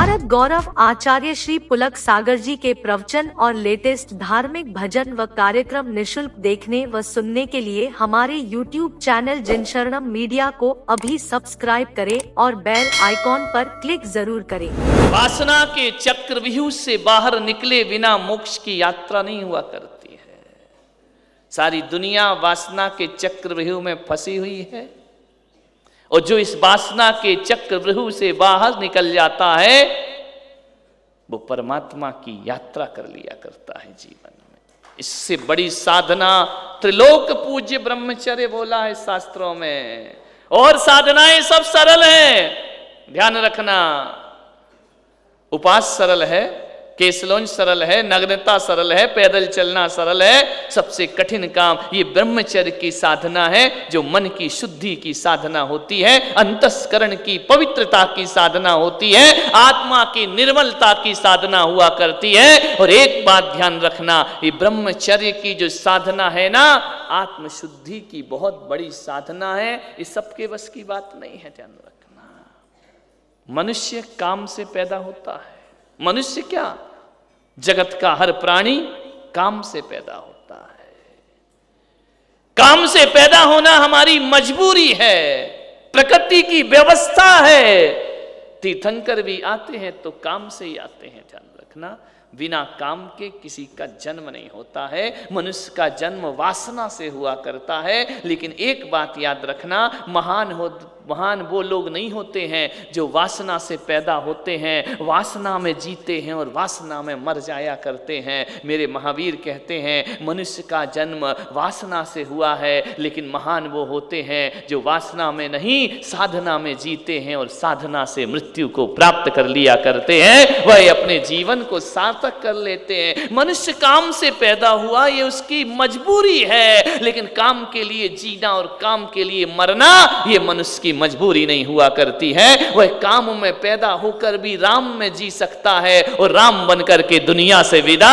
भारत गौरव आचार्य श्री पुलक सागर जी के प्रवचन और लेटेस्ट धार्मिक भजन व कार्यक्रम निशुल्क देखने व सुनने के लिए हमारे YouTube चैनल जिन शरणम मीडिया को अभी सब्सक्राइब करें और बेल आइकॉन पर क्लिक जरूर करें। वासना के चक्रव्यूह से बाहर निकले बिना मोक्ष की यात्रा नहीं हुआ करती है। सारी दुनिया वासना के चक्रव्यूह में फंसी हुई है और जो इस वासना के चक्रव्यूह से बाहर निकल जाता है वो परमात्मा की यात्रा कर लिया करता है जीवन में। इससे बड़ी साधना त्रिलोक पूज्य ब्रह्मचर्य बोला है शास्त्रों में। और साधनाएं सब सरल हैं, ध्यान रखना। उपास सरल है, केसलोंज सरल है, नग्नता सरल है, पैदल चलना सरल है। सबसे कठिन काम ये ब्रह्मचर्य की साधना है, जो मन की शुद्धि की साधना होती है, अंतस्करण की पवित्रता की साधना होती है, आत्मा की निर्मलता की साधना हुआ करती है। और एक बात ध्यान रखना, ये ब्रह्मचर्य की जो साधना है ना, आत्मशुद्धि की बहुत बड़ी साधना है। ये सबके बस की बात नहीं है, ध्यान रखना। मनुष्य काम से पैदा होता है। मनुष्य क्या, जगत का हर प्राणी काम से पैदा होता है। काम से पैदा होना हमारी मजबूरी है, प्रकृति की व्यवस्था है। तीर्थंकर भी आते हैं तो काम से ही आते हैं, ध्यान रखना। बिना काम के किसी का जन्म नहीं होता है। मनुष्य का जन्म वासना से हुआ करता है। लेकिन एक बात याद रखना, महान वो लोग नहीं होते हैं जो वासना से पैदा होते हैं, वासना में जीते हैं और वासना में मर जाया करते हैं। मेरे महावीर कहते हैं मनुष्य का जन्म वासना से हुआ है, लेकिन महान वो होते हैं जो वासना में नहीं साधना में जीते हैं और साधना से मृत्यु को प्राप्त कर लिया करते हैं। वह अपने जीवन को सार्थक कर लेते हैं। मनुष्य काम से पैदा हुआ, ये उसकी मजबूरी है, लेकिन काम के लिए जीना और काम के लिए मरना ये मनुष्य की मजबूरी नहीं हुआ करती है। वह काम में पैदा होकर भी राम में जी सकता है और राम बनकर के दुनिया से विदा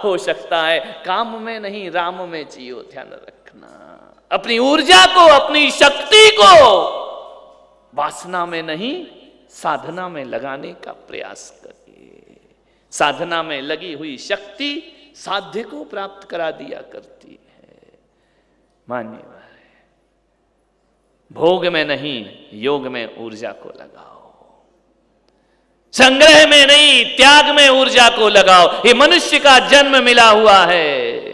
हो सकता है। काम में नहीं, राम में जियो, ध्यान रखना। अपनी ऊर्जा को, अपनी शक्ति को वासना में नहीं साधना में लगाने का प्रयास करिए। साधना में लगी हुई शक्ति साध्य को प्राप्त करा दिया करती है। मानिए, भोग में नहीं योग में ऊर्जा को लगाओ, संग्रह में नहीं त्याग में ऊर्जा को लगाओ। ये मनुष्य का जन्म मिला हुआ है।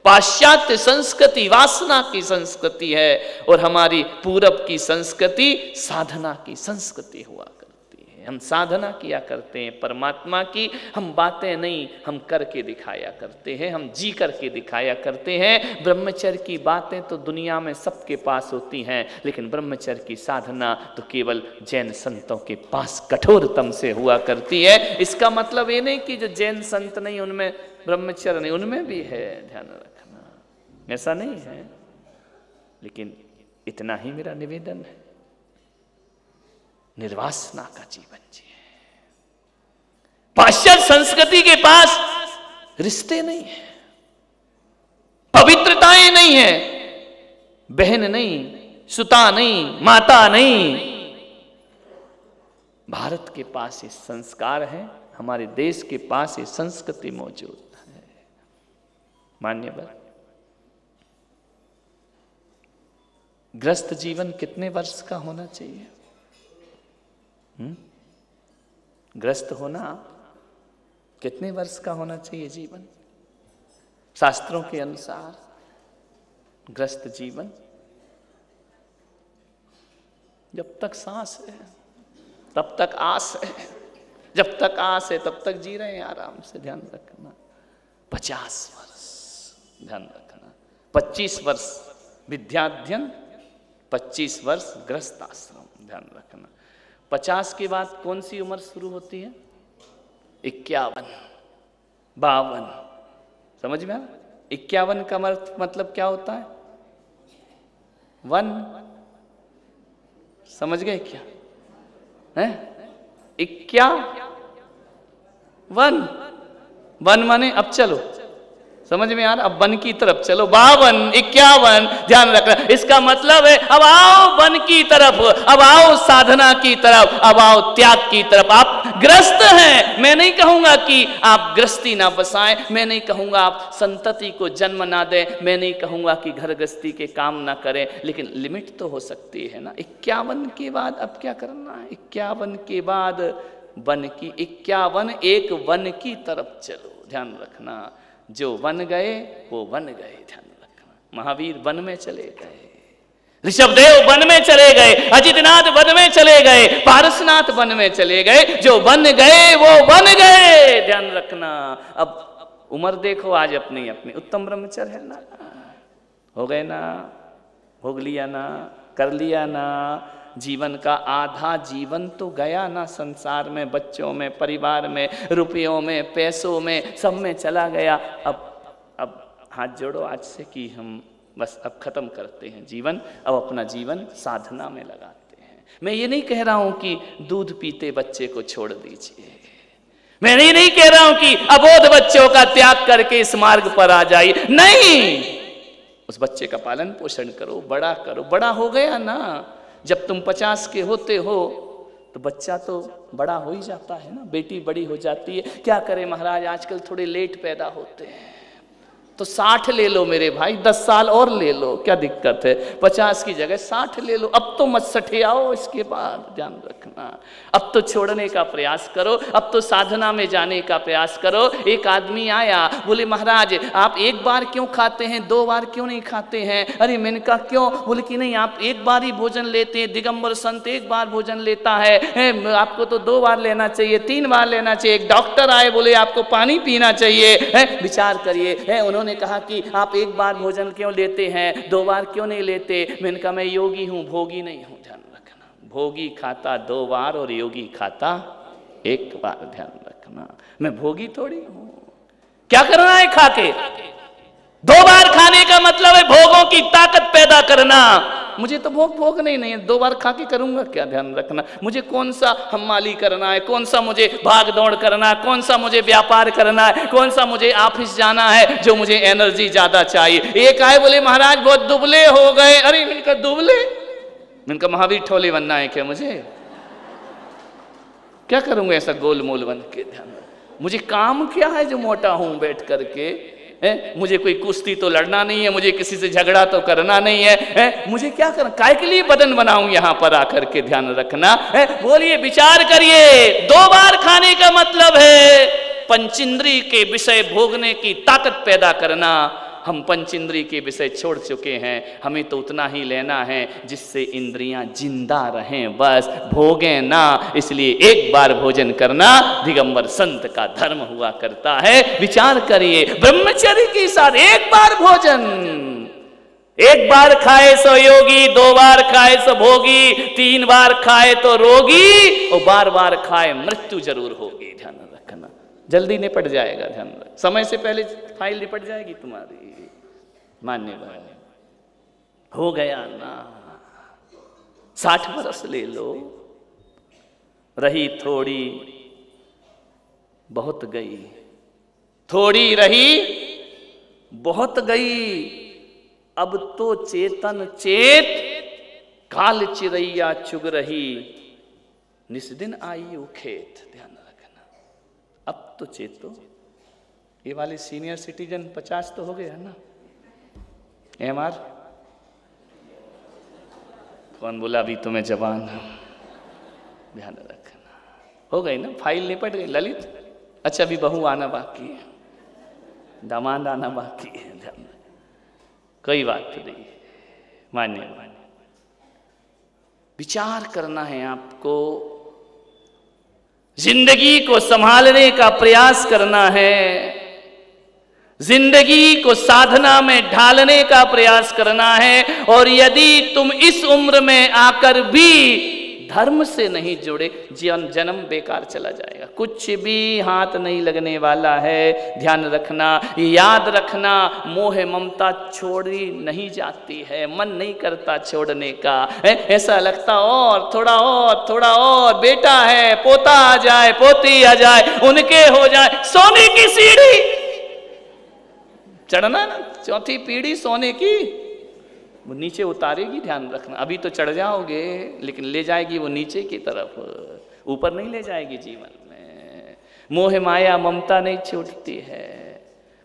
पाश्चात्य संस्कृति वासना की संस्कृति है और हमारी पूरब की संस्कृति साधना की संस्कृति हुआ करती है। हम साधना किया करते हैं परमात्मा की, हम बातें नहीं, हम करके दिखाया करते हैं, हम जी करके दिखाया करते हैं। ब्रह्मचर्य की बातें तो दुनिया में सबके पास होती हैं, लेकिन ब्रह्मचर्य की साधना तो केवल जैन संतों के पास कठोरतम से हुआ करती है। इसका मतलब ये नहीं कि जो जैन संत नहीं उनमें ब्रह्मचर्य नहीं, उनमें भी है, ध्यान रखना, ऐसा नहीं है। लेकिन इतना ही मेरा निवेदन है, निर्वासना का जीवन जिए। पाश्चात्य संस्कृति के पास रिश्ते नहीं है, पवित्रताएं नहीं है, बहन नहीं, सुता नहीं, माता नहीं। भारत के पास ये संस्कार है, हमारे देश के पास ये संस्कृति मौजूद है। मान्यवर, ग्रस्त जीवन कितने वर्ष का होना चाहिए? ग्रस्त होना कितने वर्ष का होना चाहिए जीवन? शास्त्रों के अनुसार ग्रस्त जीवन जब तक सांस है तब तक आस है, जब तक आस है तब तक जी रहे हैं आराम से, ध्यान रखना। 50 वर्ष ध्यान रखना, 25 वर्ष विद्याध्ययन, 25 वर्ष गृहस्थ आश्रम, ध्यान रखना। 50 के बाद कौन सी उम्र शुरू होती है? 51, 52, समझ में? 51 का मतलब क्या होता है? 1, समझ गए क्या है? 51 माने, अब चलो समझ में आ रहा? अब वन की तरफ चलो, 52, 51, ध्यान रखना। इसका मतलब है अब आओ वन की तरफ, अब आओ साधना की तरफ, अब आओ त्याग की तरफ। आप ग्रस्त हैं, मैं नहीं कहूंगा कि आप गृहस्थी ना बसाएं, मैं नहीं कहूंगा आप संतति को जन्म ना दें, मैं नहीं कहूंगा कि घर गृहस्थी के काम ना करें, लेकिन लिमिट तो हो सकती है ना। 51 के बाद अब क्या करना है? 51 के बाद वन की, 51 एक वन की तरफ चलो, ध्यान रखना। जो वन गए वो वन गए, ध्यान रखना। महावीर वन में चले गए, ऋषभदेव वन में चले गए, अजितनाथ वन में चले गए, पारसनाथ वन में चले गए। जो वन गए वो वन गए, ध्यान रखना। अब उम्र देखो आज अपनी अपनी, उत्तम ब्रह्मचर्य है ना, हो गए ना, भोग लिया ना, कर लिया ना। जीवन का आधा जीवन तो गया ना, संसार में, बच्चों में, परिवार में, रुपयों में, पैसों में, सब में चला गया। अब हाथ जोड़ो आज से कि हम बस अब खत्म करते हैं जीवन, अब अपना जीवन साधना में लगाते हैं। मैं ये नहीं कह रहा हूं कि दूध पीते बच्चे को छोड़ दीजिए, मैं ये नहीं कह रहा हूं कि अबोध बच्चों का त्याग करके इस मार्ग पर आ जाइए, नहीं। उस बच्चे का पालन पोषण करो, बड़ा करो। बड़ा हो गया ना, जब तुम 50 के होते हो तो बच्चा तो बड़ा हो ही जाता है ना, बेटी बड़ी हो जाती है। क्या करें महाराज, आजकल थोड़े लेट पैदा होते हैं, तो 60 ले लो मेरे भाई, 10 साल और ले लो, क्या दिक्कत है? 50 की जगह 60 ले लो। अब तो मत सठे आओ, इसके बाद ध्यान रखना। अब तो छोड़ने का प्रयास करो, अब तो साधना में जाने का प्रयास करो। एक आदमी आया, बोले महाराज आप एक बार क्यों खाते हैं, 2 बार क्यों नहीं खाते हैं? अरे मैंने कहा क्यों? बोले कि नहीं आप एक बार ही भोजन लेते हैं, दिगंबर संत एक बार भोजन लेता है, आपको तो 2 बार लेना चाहिए, 3 बार लेना चाहिए। एक डॉक्टर आए, बोले आपको पानी पीना चाहिए, विचार करिए। उन्होंने कहा कि आप एक बार भोजन क्यों लेते हैं, 2 बार क्यों नहीं लेते? मैंने कहा मैं योगी हूं, भोगी नहीं हूं, ध्यान रखना। भोगी खाता 2 बार और योगी खाता 1 बार, ध्यान रखना। मैं भोगी थोड़ी हूं। क्या करना है खा के? 2 बार खाने का मतलब है भोगों की ताकत पैदा करना। मुझे तो भोग नहीं है, 2 बार खा के करूंगा क्या, ध्यान रखना। मुझे कौन सा हम्माली करना है, कौन सा मुझे भाग दौड़ करना है, कौन सा मुझे व्यापार करना है, कौन सा मुझे ऑफिस जाना है जो मुझे एनर्जी ज्यादा चाहिए। एक आए बोले महाराज बहुत दुबले हो गए। अरे मैंने कहा दुबले? मैंने कहा महावीर ठोले बनना है क्या मुझे? क्या करूंगा ऐसा गोल मोल बन के? ध्यान, मुझे काम क्या है जो मोटा हूं बैठ करके? मुझे कोई कुश्ती तो लड़ना नहीं है, मुझे किसी से झगड़ा तो करना नहीं है, मुझे क्या करना? काय के लिए बदन बनाऊं यहां पर आकर के? ध्यान रखना। बोलिए, विचार करिए। 2 बार खाने का मतलब है पंचेंद्रिय के विषय भोगने की ताकत पैदा करना। हम पंचेंद्रिय के विषय छोड़ चुके हैं, हमें तो उतना ही लेना है जिससे इंद्रियां जिंदा रहें, बस भोगें ना। इसलिए एक बार भोजन करना दिगंबर संत का धर्म हुआ करता है। विचार करिए, ब्रह्मचर्य के साथ एक बार भोजन, 1 बार खाए सो योगी, 2 बार खाए सो भोगी, 3 बार खाए तो रोगी, और बार बार खाए मृत्यु जरूर होगी। ध्यान रखना, जल्दी निपट जाएगा। ध्यान रख, समय से पहले फाइल निपट जाएगी तुम्हारी। मान्य हो गया ना, 60 वर्ष ले लो, रही थोड़ी बहुत गई, थोड़ी रही बहुत गई। अब तो चेतन चेत, काल चिरैया चुग रही, निस्दिन आई उखेत। ध्यान रखना, अब तो चेतो। ये वाले सीनियर सिटीजन 50 तो हो गए है ना? MR कौन बोला अभी तो मैं जवान हूं? ध्यान रखना, हो गई ना, फाइल निपट गई। ललित, अच्छा अभी बहू आना बाकी है, दामाद आना बाकी है। ध्यान, कोई बात नहीं, मान्य। विचार करना है आपको, जिंदगी को संभालने का प्रयास करना है, जिंदगी को साधना में ढालने का प्रयास करना है। और यदि तुम इस उम्र में आकर भी धर्म से नहीं जुड़े, जन्म बेकार चला जाएगा, कुछ भी हाथ नहीं लगने वाला है। ध्यान रखना, याद रखना, मोह ममता छोड़ी नहीं जाती है, मन नहीं करता छोड़ने का। ऐसा लगता और थोड़ा और थोड़ा और, बेटा है, पोता आ जाए, पोती आ जाए, उनके हो जाए, सोने की सीढ़ी। चढ़ना ना, चौथी पीढ़ी सोने की, वो नीचे उतारेगी, ध्यान रखना। अभी तो चढ़ जाओगे लेकिन ले जाएगी वो नीचे की तरफ, ऊपर नहीं ले जाएगी जीवन में। मोह माया ममता नहीं छूटती है,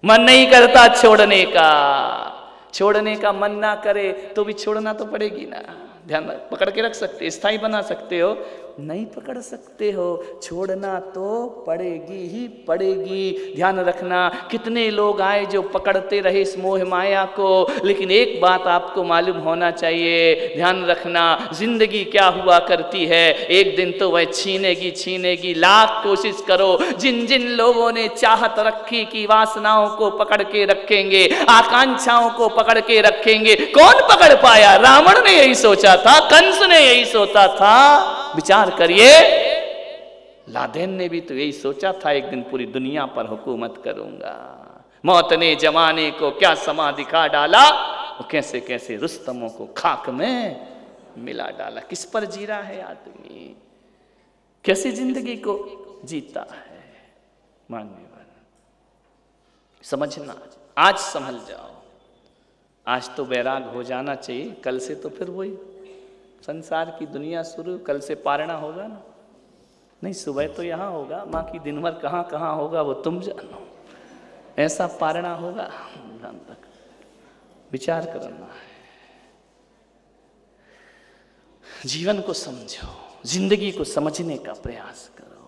मन नहीं करता छोड़ने का। छोड़ने का मन ना करे तो भी छोड़ना तो पड़ेगी ना। ध्यान पकड़ के रख सकते, स्थायी बना सकते हो, नहीं पकड़ सकते हो, छोड़ना तो पड़ेगी ही पड़ेगी। ध्यान रखना, कितने लोग आए जो पकड़ते रहे इस मोह माया को, लेकिन एक बात आपको मालूम होना चाहिए, ध्यान रखना, जिंदगी क्या हुआ करती है, एक दिन तो वह छीनेगी छीनेगी। लाख कोशिश करो, जिन जिन लोगों ने चाहत रखी कि वासनाओं को पकड़ के रखेंगे, आकांक्षाओं को पकड़ के रखेंगे, कौन पकड़ पाया? रावण ने यही सोचा था, कंस ने यही सोचा था। विचार करिए, लादेन ने भी तो यही सोचा था, एक दिन पूरी दुनिया पर हुकूमत करूंगा। मौत ने जमाने को क्या समा दिखा डाला, वो कैसे कैसे रुस्तमों को खाक में मिला डाला। किस पर जी रहा है आदमी, कैसी जिंदगी को जीता है। मान्यवर समझना, आज संभल जाओ, आज तो बैराग हो जाना चाहिए, कल से तो फिर वही संसार की दुनिया शुरू, कल से पारना होगा ना। नहीं, सुबह तो यहाँ होगा, बाकी दिन भर कहाँ कहाँ होगा वो तुम जानो। ऐसा पारना होगा, ध्यान तक विचार करना है। जीवन को समझो, जिंदगी को समझने का प्रयास करो।